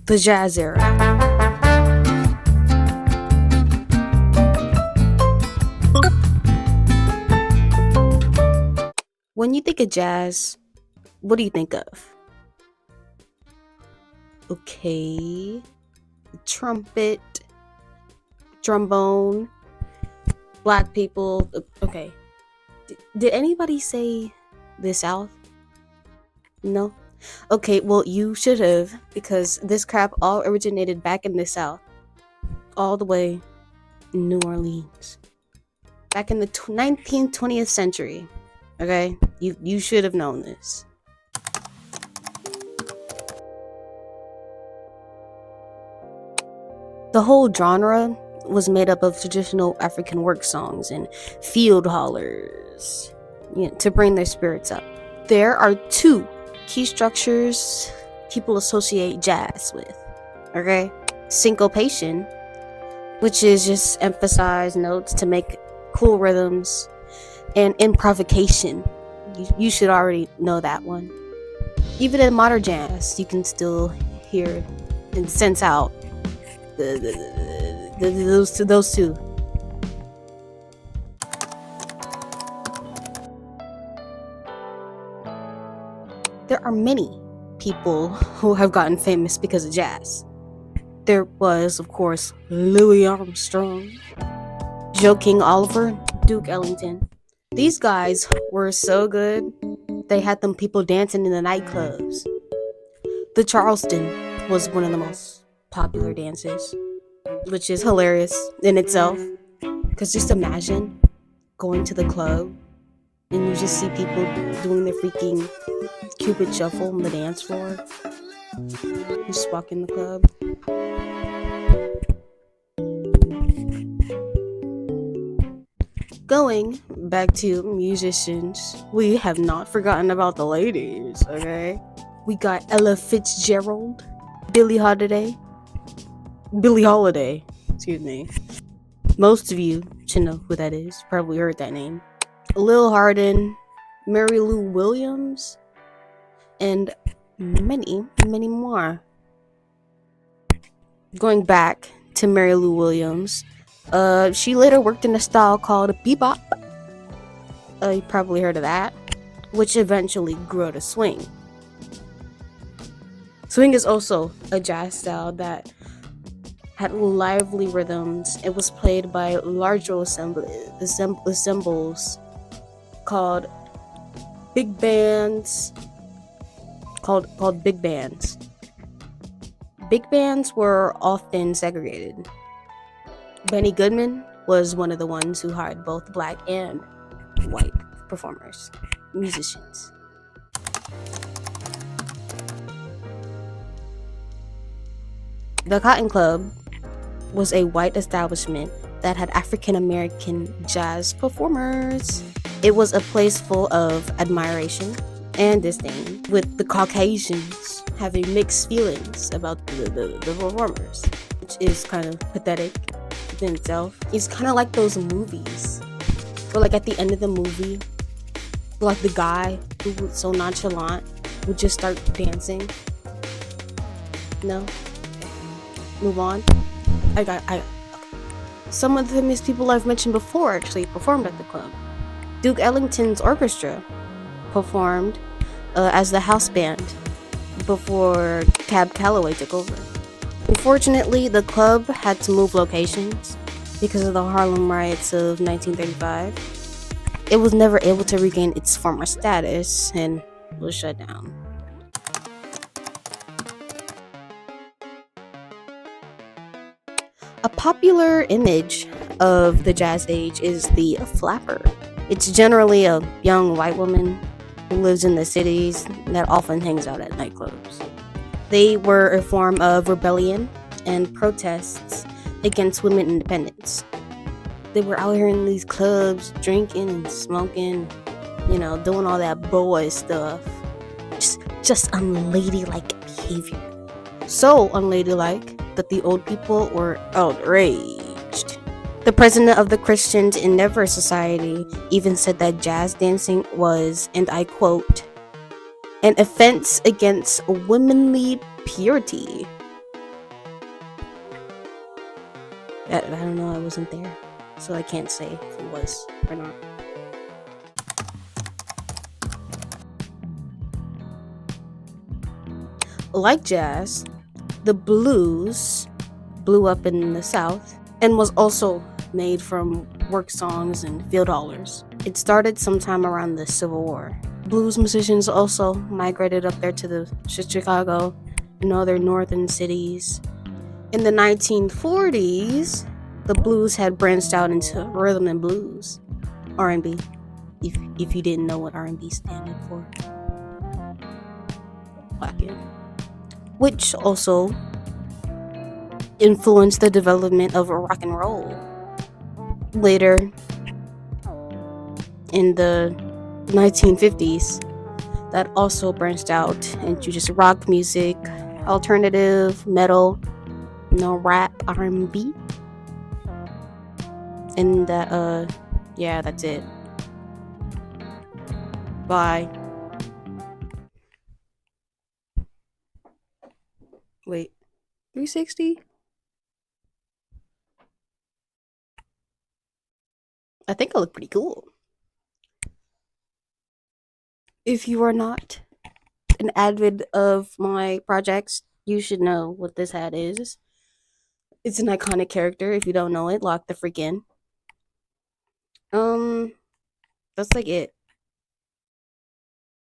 The jazz era. When you think of jazz, what do you think of? Okay, trumpet, trombone, black people. Okay, did anybody say the South? No? Okay, well, you should have, because this crap all originated back in the South, all the way in New Orleans. Back in the 19th, 20th century. Okay? You should have known this. The whole genre was made up of traditional African work songs and field hollers, to bring their spirits up. There are two key structures people associate jazz with. Okay? Syncopation, which is just emphasized notes to make cool rhythms, and improvisation. You should already know that one. Even in modern jazz, you can still hear and sense out those two. There are many people who have gotten famous because of jazz. There was, of course, Louis Armstrong, Joe King Oliver, Duke Ellington. These guys were so good, they had them people dancing in the nightclubs. The Charleston was one of the most popular dances, which is hilarious in itself. Because just imagine going to the club and you just see people doing their freaking Cupid shuffle on the dance floor. Just walk in the club. Going back to musicians, we have not forgotten about the ladies, okay? We got Ella Fitzgerald, Billie Holiday, excuse me. Most of you should know who that is, probably heard that name. Lil Hardin, Mary Lou Williams, and many, many more. Going back to Mary Lou Williams, she later worked in a style called bebop. You probably heard of that, which eventually grew to swing. Swing is also a jazz style that had lively rhythms. It was played by larger assembles called big bands. Called big bands. Big bands were often segregated. Benny Goodman was one of the ones who hired both black and white performers, musicians. The Cotton Club was a white establishment that had African American jazz performers. It was a place full of admiration and disdain, with the Caucasians having mixed feelings about the performers, which is kind of pathetic in itself. It's kind of like those movies where, like, at the end of the movie, like, the guy who was so nonchalant would just start dancing. No? Move on. Okay. Some of the famous people I've mentioned before actually performed at the club. Duke Ellington's orchestra performed as the house band before Cab Calloway took over. Unfortunately, the club had to move locations because of the Harlem riots of 1935. It was never able to regain its former status and was shut down. A popular image of the jazz age is the flapper. It's generally a young white woman who lives in the cities that often hangs out at nightclubs. They were a form of rebellion and protests against women independence. They were out here in these clubs drinking and smoking, doing all that boy stuff. Just unladylike behavior. So unladylike that the old people were outraged. The president of the Christians Endeavor Society even said that jazz dancing was, and I quote, an offense against womanly purity. I don't know, I wasn't there, so I can't say if it was or not. Like jazz, the blues blew up in the South and was also made from work songs and field hollers. It started sometime around the Civil War. Blues musicians also migrated up there to the Chicago and other northern cities. In the 1940s, the blues had branched out into rhythm and blues, R&B. If you didn't know what R&B standed for, Blackened, which also influenced the development of rock and roll. Later, in the 1950s, that also branched out into just rock music, alternative, metal, rap, R&B, and yeah, that's it. Bye. Wait, 360? I think I look pretty cool. If you are not an avid of my projects, you should know what this hat is. It's an iconic character. If you don't know it, lock the freak in. That's like it.